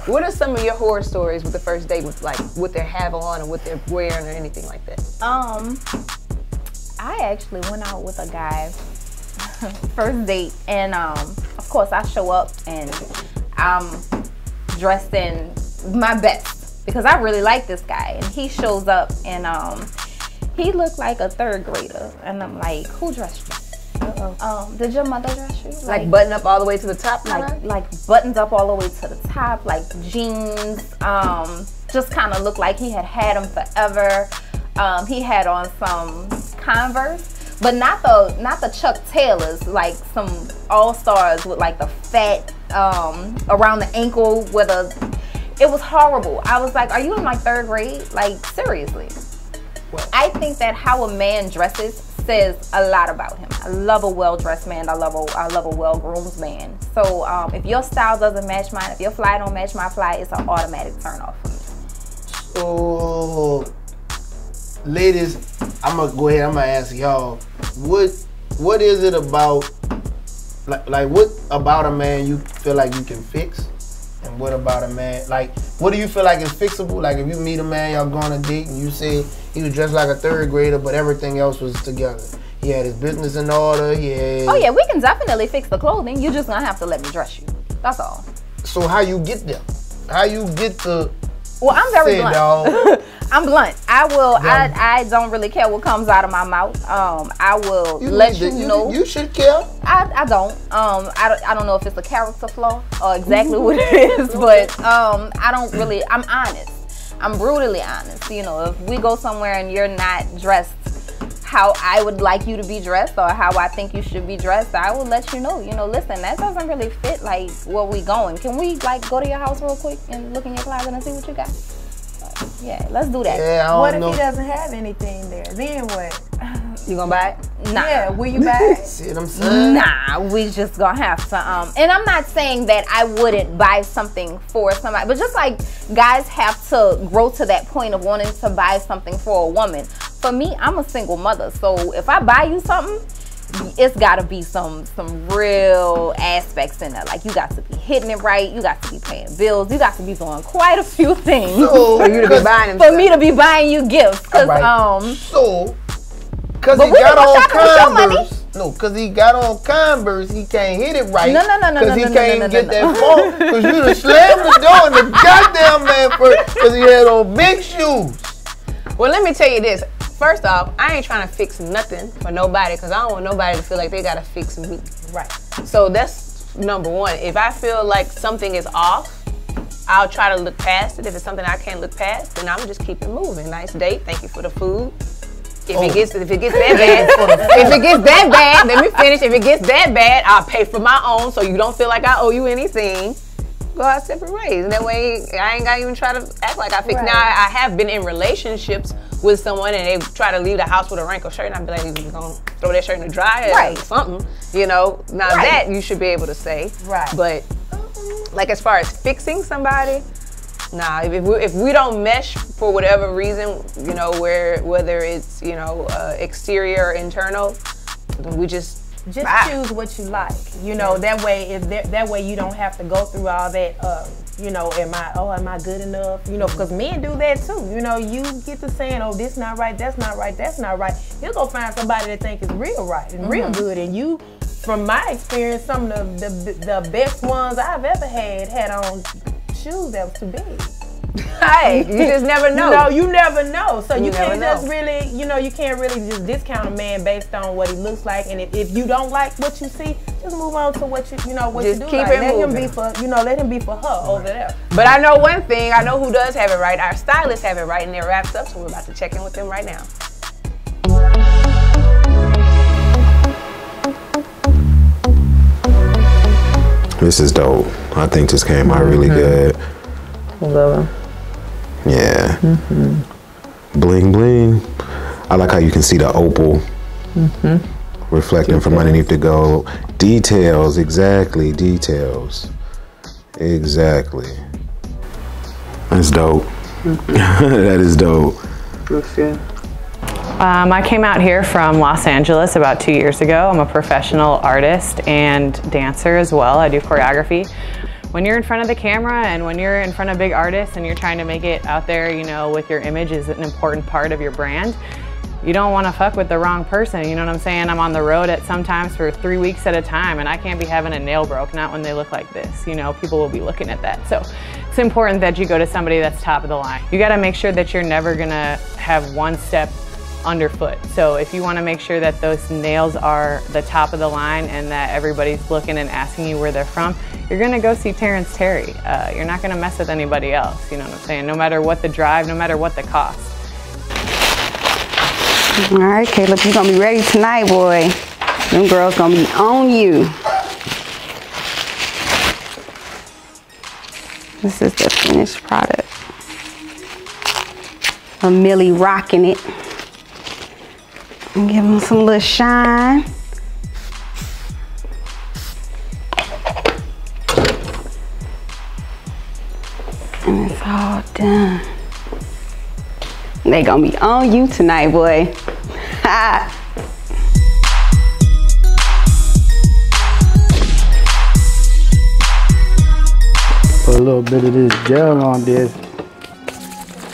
What are some of your horror stories with the first date, with like what they have on or what they're wearing or anything like that?
I actually went out with a guy first date, and of course I show up and I'm dressed in my best because I really like this guy, and he shows up and he looked like a 3rd grader, and I'm like, who dressed you? Did your mother dress you?
Like button up all the way to the top?
Like buttons up all the way to the top, like jeans. Just kind of looked like he had them forever. He had on some Converse, but not the Chuck Taylors, like some All-Stars with like the fat around the ankle with it was horrible. I was like, are you in like 3rd grade? Like, seriously. I think that how a man dresses says a lot about him. I love a well-dressed man. I love a well-groomed man. So if your style doesn't match mine, if your fly don't match my fly, it's an automatic turn off for me.
So, ladies, I'm gonna go ahead. I'm gonna ask y'all, what is it about, like what about a man you feel like you can fix, and what about a man, like what do you feel like is fixable? Like if you meet a man, y'all go on a date, and you say he was dressed like a 3rd grader, but everything else was together. He had his business in order. He had... Oh
yeah, we can definitely fix the clothing. You just gonna have to let me dress you. That's all.
So how you get there? How you get to?
Well, I'm very blunt. I'm blunt. I will. I don't really care what comes out of my mouth. I will let you know.
You should care.
I don't. I don't know if it's a character flaw or exactly what it is, but I don't really. I'm honest. I'm brutally honest. You know, if we go somewhere and you're not dressed how I would like you to be dressed or how I think you should be dressed, I will let you know. You know, listen, that doesn't really fit like where we going. Can we like go to your house real quick and look in your closet and see what you got? Yeah, let's do that.
Yeah,
what if he doesn't have anything there? Then what?
You gonna buy it?
Nah.
Yeah, will you buy it?
See what I'm saying?
Nah, we just gonna have to. And I'm not saying that I wouldn't buy something for somebody, but just like guys have to grow to that point of wanting to buy something for a woman. For me, I'm a single mother, so if I buy you something, it's gotta be some real aspects in there. Like you got to be hitting it right, you got to be paying bills, you got to be doing quite a few things
for you to be buying
for me to be buying you gifts. Cause
because he got on Converse. No, because he got on Converse, he can't hit it right.
No.
Because he can't even get that phone. Because you done slammed the door in the goddamn man first because he had on big shoes.
Well, let me tell you this. First off, I ain't trying to fix nothing for nobody because I don't want nobody to feel like they gotta fix me.
Right.
So that's number one. If I feel like something is off, I'll try to look past it. If it's something I can't look past, then I'm just keep it moving. Nice date. Thank you for the food. If it gets that bad, let me finish. If it gets that bad, I'll pay for my own so you don't feel like I owe you anything. Go our separate ways. And that way, I ain't gotta even try to act like I fix. Right. Now, I have been in relationships with someone and they try to leave the house with a wrinkled shirt and I'd be like, you gonna throw that shirt in the dryer or something, you know? Now that you should be able to say. Right. But like as far as fixing somebody, nah, if we don't mesh for whatever reason, you know, whether it's, you know, exterior or internal, then we just
choose what you like, you know. That way, that way you don't have to go through all that. You know, am I good enough? You know, because men do that too. You know, you get to saying, oh, this not right, that's not right, that's not right. You'll go find somebody that think is real right and real good. And you, from my experience, some of the best ones I've ever had on shoes that was too big.
Hey, you just never know.
No, you never know. So you can't just really, you know, you can't really just discount a man based on what he looks like. And if you don't like what you see, just move on to what you know what
just
you do.
Keep
like.
it
let
moving.
him be for, you know, let him be for her over there.
But I know one thing. I know who does have it right. Our stylists have it right, and they're wrapped up. So we're about to check in with them right now.
This is dope. I think this came out really good.
I love them.
Yeah. Bling bling. I like how you can see the opal reflecting from underneath the gold. Details, exactly. Details. Exactly. That's dope. That is dope.
Looks good.
I came out here from Los Angeles about 2 years ago. I'm a professional artist and dancer as well. I do choreography. When you're in front of the camera and when you're in front of big artists and you're trying to make it out there, you know, with your image is an important part of your brand. You don't want to fuck with the wrong person, you know what I'm saying? I'm on the road at sometimes for 3 weeks at a time and I can't be having a nail broke, not when they look like this. You know, people will be looking at that. So it's important that you go to somebody that's top of the line. You got to make sure that you're never gonna have one step underfoot. So if you want to make sure that those nails are the top of the line and that everybody's looking and asking you where they're from, you're going to go see Terrance Terry. You're not going to mess with anybody else, you know what I'm saying? No matter what the drive, no matter what the cost.
All right, Caleb, you're going to be ready tonight, boy. Them girls going to be on you. This is the finished product. A Millie rocking it. And give them some little shine. And it's all done. They gonna be on you tonight, boy. Ha!
Put a little bit of this gel on this.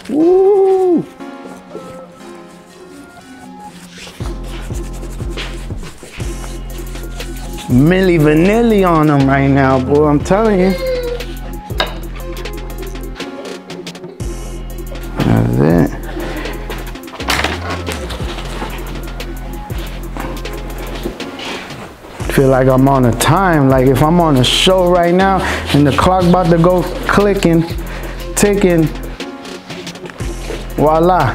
Woo! Milli Vanilli on them right now, boy, I'm telling you. That's it. Feel like I'm on a time, like if I'm on a show right now and the clock about to go clicking, ticking, voila.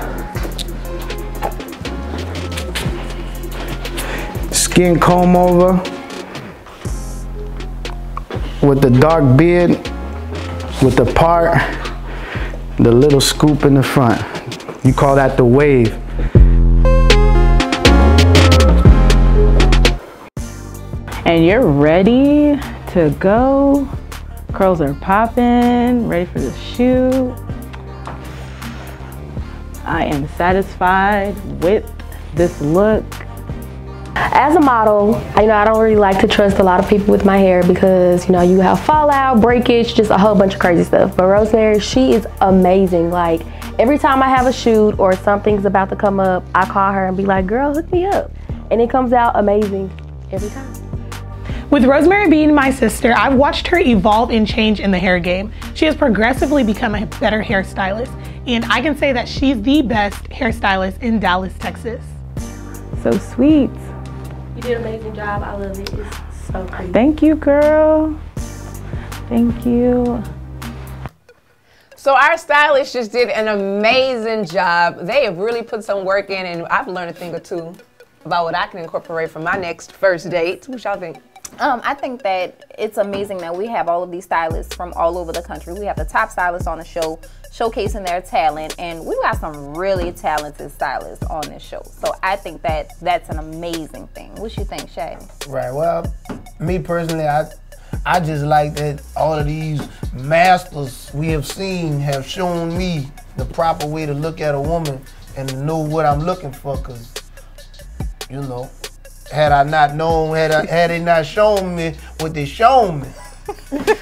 Skin comb over. With the dark beard, with the part, the little scoop in the front. You call that the wave.
And you're ready to go. Curls are popping, ready for the shoot. I am satisfied with this look.
As a model, I don't really like to trust a lot of people with my hair because, you have fallout, breakage, just a whole bunch of crazy stuff. But Rosemary, she is amazing. Like, every time I have a shoot or something's about to come up, I call her and be like, girl, hook me up. And it comes out amazing every time.
With Rosemary being my sister, I've watched her evolve and change in the hair game. She has progressively become a better hairstylist. And I can say that she's the best hairstylist in Dallas, Texas.
So sweet.
You did an amazing job. I love it. It's so pretty.
Thank you, girl. Thank you.
So our stylist just did an amazing job. They have really put some work in, and I've learned a thing or two about what I can incorporate for my next first date. What y'all think?
I think that it's amazing that we have all of these stylists from all over the country. We have the top stylists on the show showcasing their talent, and we got some really talented stylists on this show. So I think that that's an amazing thing. What you think, Shay?
Right, well, me personally, I just like that all of these masters we have seen have shown me the proper way to look at a woman and to know what I'm looking for, because, had I not known, had they not shown me what they shown me,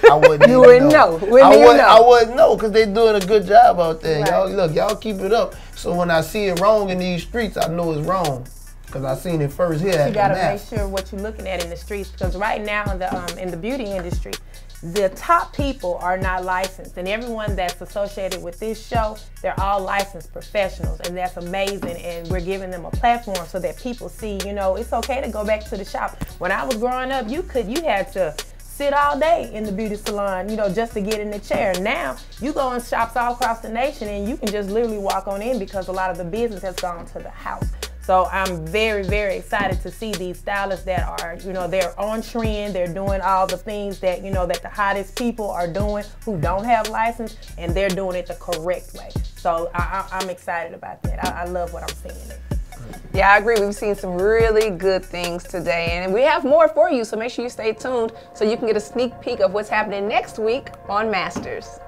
I wouldn't
You wouldn't know.
I wouldn't know, because they're doing a good job out there.
Right.
Y'all, look, y'all keep it up. So when I see it wrong in these streets, I know it's wrong, because I seen it first here.
You gotta make sure what you're looking at in the streets, because right now in the beauty industry, the top people are not licensed, and everyone that's associated with this show, they're all licensed professionals, and that's amazing. And we're giving them a platform so that people see, it's okay to go back to the shop. When I was growing up, you had to sit all day in the beauty salon, just to get in the chair. Now, you go in shops all across the nation and you can just literally walk on in because a lot of the business has gone to the house. So I'm very, very excited to see these stylists that are, you know, they're on trend. They're doing all the things that, you know, that the hottest people are doing who don't have license, and they're doing it the correct way. So I'm excited about that. I love what I'm seeing.
Yeah, I agree. We've seen some really good things today, and we have more for you, so make sure you stay tuned so you can get a sneak peek of what's happening next week on Masters.